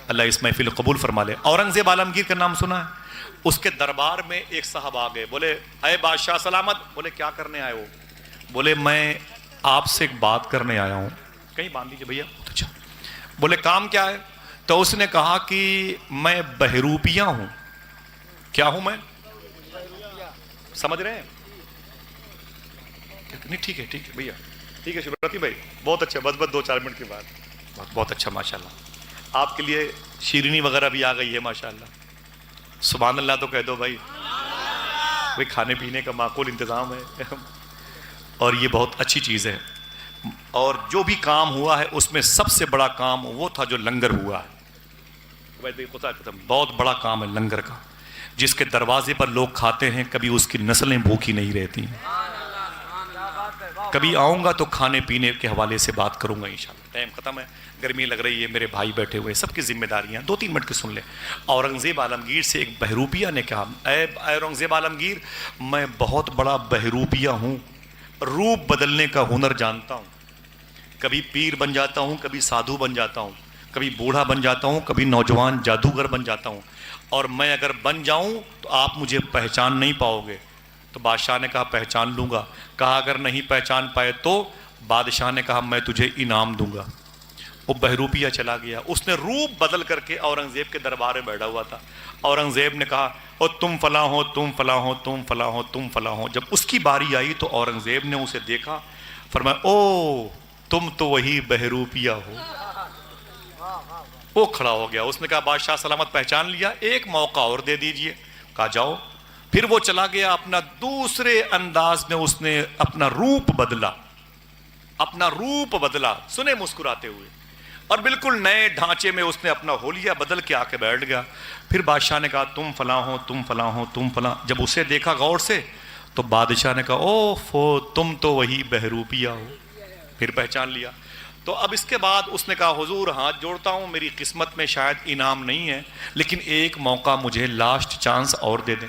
اللہ اس محفل قبول فرما لے. اورنگزیب عالمگیر کا نام سنا ہے؟ اس کے دربار میں ایک صاحب آ گئے, بولے اے بادشاہ سلامت. بولے کیا کرنے آئے ہو؟ بولے میں آپ سے ایک بات کرنے آیا ہوں. کہیں باندھ لیجیے بھیا. اچھا. بولے کام کیا ہے؟ تو اس نے کہا کہ میں بہروپیہ ہوں. کیا ہوں میں؟ سمجھ رہے ہیں؟ نہیں ٹھیک ہے بھیا, ٹھیک ہے شکریہ بھائی, بہت اچھا. بس 2-4 منٹ کے بعد. بہت اچھا ماشاءاللہ. آپ کے لیے شیرینی وغیرہ بھی آ گئی ہے ماشاءاللہ. سبحان اللہ تو کہہ دو بھائی. بھائی کھانے پینے کا معقول انتظام ہے اور یہ بہت اچھی چیز ہے. اور جو بھی کام ہوا ہے اس میں سب سے بڑا کام وہ تھا جو لنگر ہوا ہے. بہت بڑا کام ہے لنگر کا, جس کے دروازے پر لوگ کھاتے ہیں, کبھی اس کی نسلیں بھوکی نہیں رہتی ہیں. کبھی آؤں گا تو کھانے پینے کے حوالے سے بات کروں گا انشاءاللہ. ٹائم ختم ہے, گرمی لگ رہی ہے, میرے بھائی بیٹھے ہوئے, سب کی ذمہ داریاں 2-3 منٹ کی سن لیں. اورنگزیب عالمگیر سے ایک بہروپیہ نے کہا, اے اورنگزیب عالمگیر میں بہت بڑا بہروپیہ ہوں, روپ بدلنے کا ہنر جانتا ہوں. کبھی پیر بن جاتا ہوں, کبھی سادھو بن جاتا ہوں, کبھی بوڑھا بن جاتا ہوں, کبھی نوجوان جادوگر بن جاتا ہوں, اور میں اگر بن جاؤں تو آپ مجھے پہچان نہیں پاؤ گے. تو بادشاہ نے کہا پہچان لوں گا. کہا اگر نہیں پہچان پائے تو؟ بادشاہ نے کہا میں تجھے انعام دوں گا. وہ بہروپیہ چلا گیا, اس نے روپ بدل کر کے اورنگزیب کے دربار میں بیٹھا ہوا تھا. اورنگزیب نے کہا او تم فلاں ہو, تم فلاں ہو, تم فلاں ہو, تم فلاں ہو. جب اس کی باری آئی تو اورنگزیب نے اسے دیکھا, فرمایا او تم تو وہی بہروپیہ ہو. وہ کھڑا ہو گیا. اس نے کہا بادشاہ سلامت پہچان لیا, ایک موقع اور دے دیجئے. کہا جاؤ. پھر وہ چلا گیا, اپنا دوسرے انداز میں اس نے اپنا روپ بدلا, اپنا روپ بدلا, سنے مسکراتے ہوئے, اور بالکل نئے ڈھانچے میں اس نے اپنا حلیہ بدل کے آ کے بیٹھ گیا. پھر بادشاہ نے کہا تم فلاں ہو, تم فلاں ہو, تم فلاں. جب اسے دیکھا غور سے تو بادشاہ نے کہا اوہ تم تو وہی بہروپیہ ہو. پھر پہچان لیا. تو اب اس کے بعد اس نے کہا حضور ہاتھ جوڑتا ہوں, میری قسمت میں شاید انعام نہیں ہے, لیکن ایک موقع مجھے لاسٹ چانس اور دے دیں.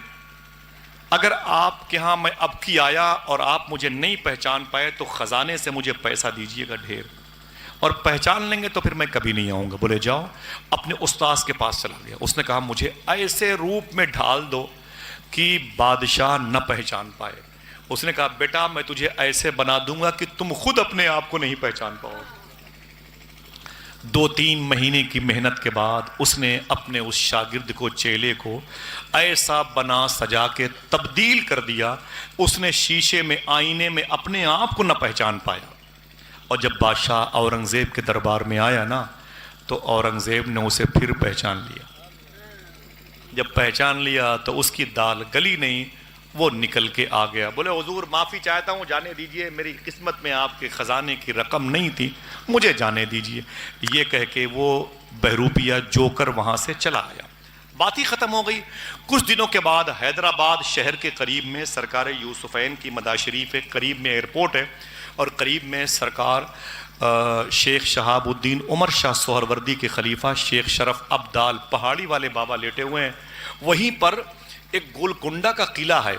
اگر آپ کے ہاں میں اب کی آیا اور آپ مجھے نہیں پہچان پائے تو خزانے سے مجھے پیسہ دیجیے گا ڈھیر, اور پہچان لیں گے تو پھر میں کبھی نہیں آؤں گا. بولے جاؤ. اپنے استاذ کے پاس چلا گیا. اس نے کہا مجھے ایسے روپ میں ڈھال دو کہ بادشاہ نہ پہچان پائے. اس نے کہا بیٹا میں تجھے ایسے بنا دوں گا کہ تم خود اپنے آپ کو نہیں پہچان پاؤ. 2-3 مہینے کی محنت کے بعد اس نے اپنے اس شاگرد کو, چیلے کو ایسا بنا سجا کے تبدیل کر دیا, اس نے شیشے میں, آئینے میں اپنے آپ کو نہ پہچان پایا. اور جب بادشاہ اورنگزیب کے دربار میں آیا نا تو اورنگزیب نے اسے پھر پہچان لیا. جب پہچان لیا تو اس کی دال گلی نہیں, وہ نکل کے آ گیا. بولے حضور معافی چاہتا ہوں, جانے دیجئے, میری قسمت میں آپ کے خزانے کی رقم نہیں تھی, مجھے جانے دیجئے. یہ کہہ کے وہ بہروپیہ جوکر وہاں سے چلا آیا. بات ہی ختم ہو گئی. کچھ دنوں کے بعد حیدرآباد شہر کے قریب میں سرکار یوسفین کی مدار شریف ہے, قریب میں ایئرپورٹ ہے, اور قریب میں سرکار شیخ شہاب الدین عمر شاہ سہروردی کے خلیفہ شیخ شرف ابدال پہاڑی والے بابا لیٹے ہوئے ہیں. وہیں پر ایک گولکنڈہ کا قلعہ ہے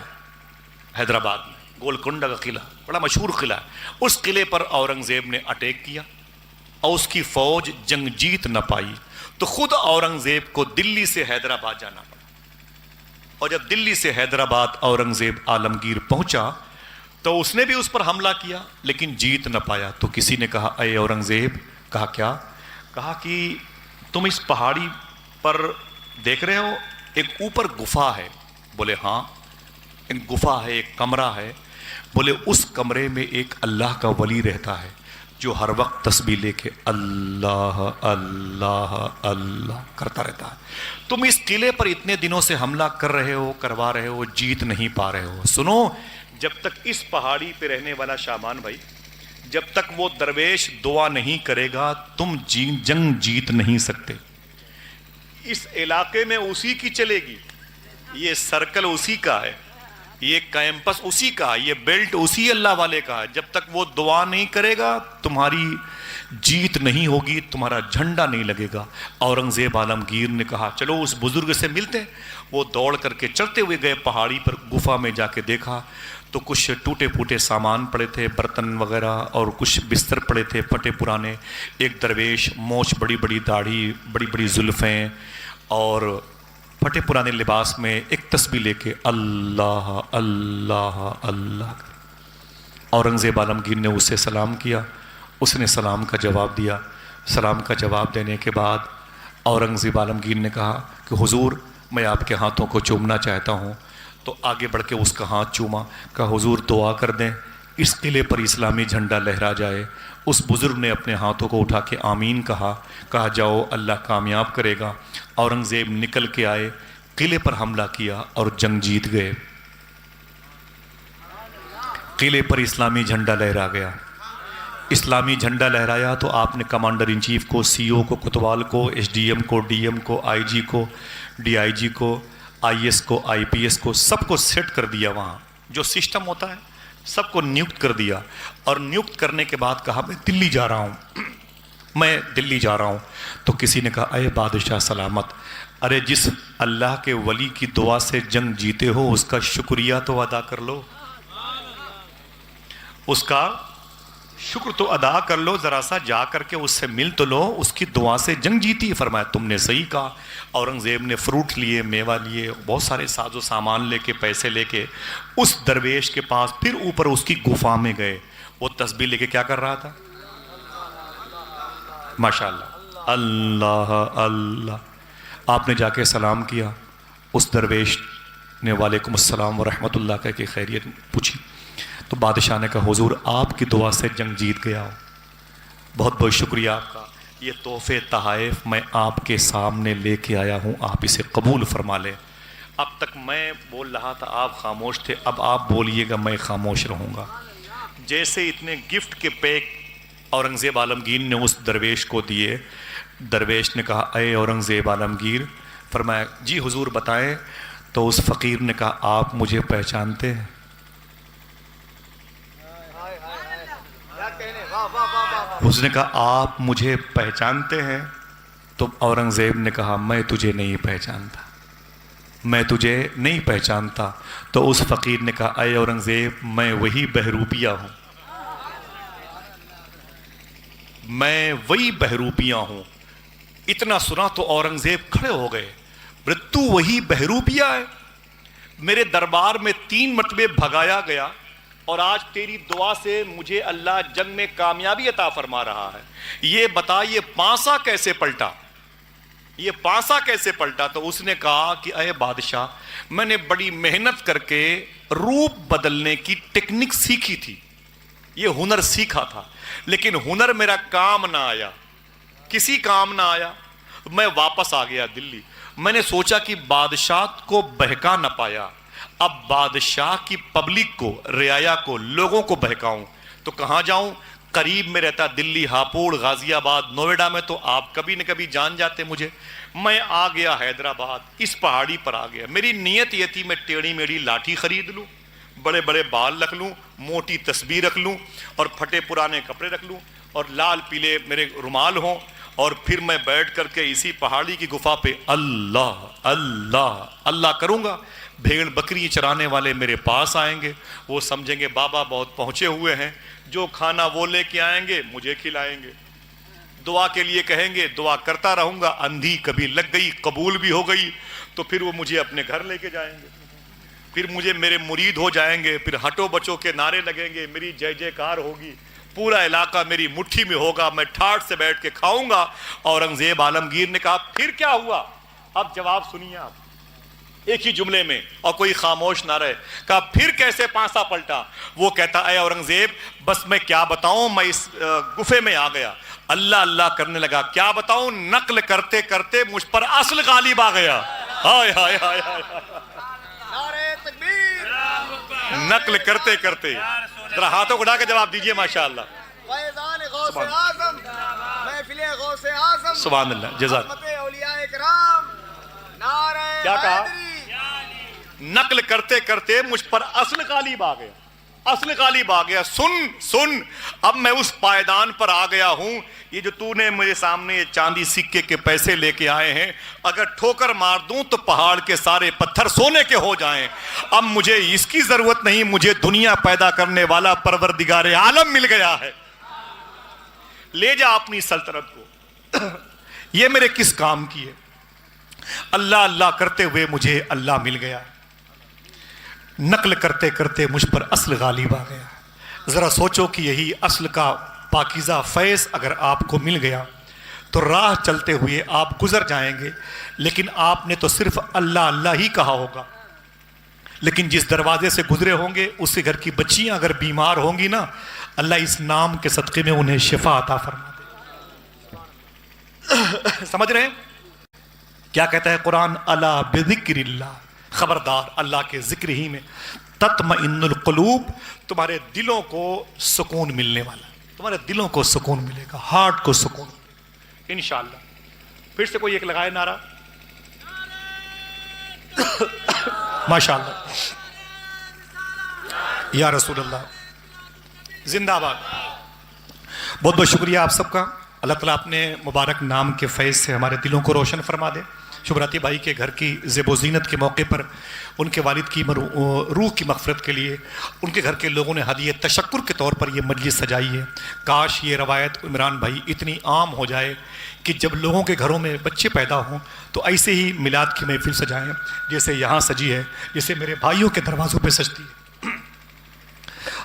حیدرآباد میں. گولکنڈہ کا قلعہ بڑا مشہور قلعہ ہے. اس قلعے پر اورنگزیب نے اٹیک کیا اور اس کی فوج جنگ جیت نہ پائی, تو خود اورنگزیب کو دلی سے حیدرآباد جانا پڑا. اور جب دلی سے حیدرآباد اورنگزیب عالمگیر پہنچا تو اس نے بھی اس پر حملہ کیا لیکن جیت نہ پایا. تو کسی نے کہا اے اورنگزیب. کہا کیا؟ کہا کہ تم اس پہاڑی پر دیکھ رہے ہو ایک اوپر گفا ہے. بولے ہاں ایک گفا ہے, ایک کمرہ ہے. بولے اس کمرے میں ایک اللہ کا ولی رہتا ہے جو ہر وقت تسبیح لے کے اللہ اللہ اللہ کرتا رہتا ہے. تم اس قلعے پر اتنے دنوں سے حملہ کر رہے ہو, کروا رہے ہو, جیت نہیں پا رہے ہو. سنو, جب تک اس پہاڑی پہ رہنے والا شامان بھائی, جب تک وہ درویش دعا نہیں کرے گا تم جنگ جیت نہیں سکتے. اس علاقے میں اسی کی چلے گی, یہ سرکل اسی کا ہے, یہ کیمپس اسی کا, یہ بیلٹ اسی اللہ والے کا ہے. جب تک وہ دعا نہیں کرے گا تمہاری جیت نہیں ہوگی, تمہارا جھنڈا نہیں لگے گا. اورنگزیب عالمگیر نے کہا چلو اس بزرگ سے ملتے. وہ دوڑ کر کے چلتے ہوئے گئے پہاڑی پر, گفا میں جا کے دیکھا تو کچھ ٹوٹے پھوٹے سامان پڑے تھے، برتن وغیرہ، اور کچھ بستر پڑے تھے پھٹے پرانے. ایک درویش، مونچھ، بڑی بڑی داڑھی، بڑی بڑی زلفیں اور پھٹے پرانے لباس میں ایک تسبیح لے کے اللہ اللہ اللہ. اورنگزیب عالمگیر نے اسے سلام کیا، اس نے سلام کا جواب دیا. سلام کا جواب دینے کے بعد اورنگزیب عالمگیر نے کہا کہ حضور میں آپ کے ہاتھوں کو چومنا چاہتا ہوں. تو آگے بڑھ کے اس کا ہاتھ چوما، کہا حضور دعا کر دیں اس قلعے پر اسلامی جھنڈا لہرا جائے. اس بزرگ نے اپنے ہاتھوں کو اٹھا کے آمین کہا جاؤ اللہ کامیاب کرے گا. اورنگزیب نکل کے آئے، قلعے پر حملہ کیا اور جنگ جیت گئے. قلعے پر اسلامی جھنڈا لہرا گیا. اسلامی جھنڈا لہرایا تو آپ نے کمانڈر ان چیف کو، سی او کو، کوتوال کو، ایس ڈی ایم کو، ڈی ایم کو، آئی جی کو، ڈی آئی جی کو، آئی ایس کو، آئی پی ایس کو، سب کو سیٹ کر دیا. وہاں جو سسٹم ہوتا ہے سب کو نیوکت کر دیا. اور نیوکت کرنے کے بعد کہا میں دلی جا رہا ہوں، میں دلی جا رہا ہوں. تو کسی نے کہا اے بادشاہ سلامت، ارے جس اللہ کے ولی کی دعا سے جنگ جیتے ہو اس کا شکریہ تو ادا کر لو، اس کا شکر تو ادا کر لو، ذرا سا جا کر کے اس سے مل تو لو، اس کی دعا سے جنگ جیتی. فرمایا تم نے صحیح کہا. اورنگزیب نے فروٹ لیے، میوہ لیے، بہت سارے ساز و سامان لے کے، پیسے لے کے اس درویش کے پاس پھر اوپر اس کی گفا میں گئے. وہ تسبیح لے کے کیا کر رہا تھا؟ ماشاءاللہ اللہ اللہ. آپ نے جا کے سلام کیا. اس درویش نے وعلیکم السلام ورحمۃ اللہ کہہ کے خیریت پوچھی. تو بادشاہ نے کہا حضور آپ کی دعا سے جنگ جیت گیا ہوں، بہت بہت شکریہ آپ کا. یہ تحفے تحائف میں آپ کے سامنے لے کے آیا ہوں، آپ اسے قبول فرما لیں. اب تک میں بول رہا تھا آپ خاموش تھے، اب آپ بولیے گا میں خاموش رہوں گا. جیسے اتنے گفٹ کے پیک اورنگزیب عالمگیر نے اس درویش کو دیے، درویش نے کہا اے اورنگزیب عالمگیر. فرمایا جی حضور بتائیں. تو اس فقیر نے کہا آپ مجھے پہچانتے ہیں؟ اس نے کہا آپ مجھے پہچانتے ہیں؟ تو اورنگزیب نے کہا میں تجھے نہیں پہچانتا، میں تجھے نہیں پہچانتا. تو اس فقیر نے کہا اے اورنگزیب میں وہی بہروپیہ ہوں، میں وہی بہروپیہ ہوں. اتنا سنا تو اورنگزیب کھڑے ہو گئے. تو وہی بہروپیہ ہے، میرے دربار میں 3 مرتبے بھگایا گیا اور آج تیری دعا سے مجھے اللہ جنگ میں کامیابی عطا فرما رہا ہے. یہ بتا یہ پانسا کیسے پلٹا، یہ پانسا کیسے پلٹا؟ تو اس نے کہا کہ اے بادشاہ میں نے بڑی محنت کر کے روپ بدلنے کی ٹیکنک سیکھی تھی، یہ ہنر سیکھا تھا، لیکن ہنر میرا کام نہ آیا، کسی کام نہ آیا. میں واپس آ گیا دلی. میں نے سوچا کہ بادشاہ کو بہکا نہ پایا، اب بادشاہ کی پبلک کو، رعایا کو، لوگوں کو بہکاؤں تو کہاں جاؤں؟ قریب میں رہتا دلی، ہاپوڑ، غازی آباد، نوئیڈا میں تو آپ کبھی نہ کبھی جان جاتے مجھے. میں آ گیا حیدرآباد، اس پہاڑی پر آ گیا. میری نیت یہ تھی میں ٹیڑھی میڑھی لاٹھی خرید لوں، بڑے بڑے بال رکھ لوں، موٹی تسبیح رکھ لوں اور پھٹے پرانے کپڑے رکھ لوں اور لال پیلے میرے رومال ہوں، اور پھر میں بیٹھ کر کے اسی پہاڑی کی گفا پہ اللہ اللہ اللہ کروں گا. بھیڑ بکری چرانے والے میرے پاس آئیں گے، وہ سمجھیں گے بابا بہت پہنچے ہوئے ہیں، جو کھانا وہ لے کے آئیں گے مجھے کھلائیں گے. دعا کے لیے کہیں گے، دعا کرتا رہوں گا. اندھی کبھی لگ گئی، قبول بھی ہو گئی تو پھر وہ مجھے اپنے گھر لے کے جائیں گے، پھر مجھے میرے مرید ہو جائیں گے، پھر ہٹو بچوں کے نعرے لگیں گے، میری جے جے کار ہوگی، پورا علاقہ میری مٹھی میں ہوگا، میں ٹھاٹ سے بیٹھ کے کھاؤں گا. اورنگزیب عالمگیر نے کہا پھر کیا ہوا؟ اب جواب سنیے آپ ایک ہی جملے میں اور کوئی خاموش نہ رہے. کہا پھر کیسے پانسا پلٹا؟ وہ کہتا اے اورنگزیب بس میں کیا بتاؤں، میں اس گفے میں آ گیا، اللہ اللہ کرنے لگا. کیا بتاؤں؟ نقل کرتے کرتے مجھ پر اصل غالب آ گیا. ہائے ہائے ہائے ہائے، نقل کرتے کرتے. ذرا ہاتھوں کو اٹھا کے جواب دیجئے ماشاءاللہ. سبحان اللہ. جزاک. کیا کہا؟ نقل کرتے کرتے مجھ پر اصل غالب آ گیا. اصل غالب آ گیا. سن اب میں اس پائیدان پر آ گیا ہوں. یہ جو تو نے مجھے سامنے چاندی سکے کے پیسے لے کے آئے ہیں, اگر ٹھوکر مار دوں تو پہاڑ کے سارے پتھر سونے کے ہو جائیں. اب مجھے اس کی ضرورت نہیں, مجھے دنیا پیدا کرنے والا پروردگار عالم مل گیا ہے. لے جا اپنی سلطنت کو. یہ میرے کس کام کی ہے؟ اللہ اللہ کرتے ہوئے مجھے اللہ مل گیا. نقل کرتے کرتے مجھ پر اصل غالب آ گیا. ذرا سوچو کہ یہی اصل کا پاکیزہ فیض اگر آپ کو مل گیا تو راہ چلتے ہوئے آپ گزر جائیں گے, لیکن آپ نے تو صرف اللہ اللہ ہی کہا ہوگا. لیکن جس دروازے سے گزرے ہوں گے اس کے گھر کی بچیاں اگر بیمار ہوں گی نا, اللہ اس نام کے صدقے میں انہیں شفا عطا فرما دے. سمجھ رہے ہیں کیا کہتا ہے قرآن؟ الا بذکر اللہ, خبردار اللہ کے ذکر ہی میں تطمئن القلوب, تمہارے دلوں کو سکون ملنے والا, تمہارے دلوں کو سکون ملے گا, ہارٹ کو سکون انشاءاللہ. پھر سے کوئی ایک لگائے نعرہ. ماشاءاللہ, یا رسول اللہ, زندہ باد. بہت بہت شکریہ آپ سب کا. اللہ تعالیٰ اپنے مبارک نام کے فیض سے ہمارے دلوں کو روشن فرما دے. شبراتی بھائی کے گھر کی زیب و زینت کے موقع پر ان کے والد کی روح کی مغفرت کے لیے ان کے گھر کے لوگوں نے ہدیہ تشکر کے طور پر یہ مجلس سجائی ہے. کاش یہ روایت عمران بھائی اتنی عام ہو جائے کہ جب لوگوں کے گھروں میں بچے پیدا ہوں تو ایسے ہی میلاد کی محفل سجائیں, جیسے یہاں سجی ہے, جیسے میرے بھائیوں کے دروازوں پہ سجتی ہے.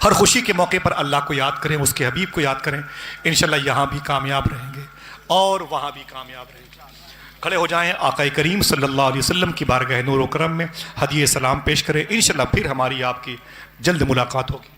ہر خوشی کے موقع پر اللہ کو یاد کریں, اس کے حبیب کو یاد کریں. انشاءاللہ یہاں بھی کامیاب رہیں گے اور وہاں بھی کامیاب رہیں گے. کھڑے ہو جائیں, آقا کریم صلی اللہ علیہ وسلم کی بارگاہ نور و کرم میں ہدیہ سلام پیش کریں. انشاءاللہ پھر ہماری آپ کی جلد ملاقات ہوگی.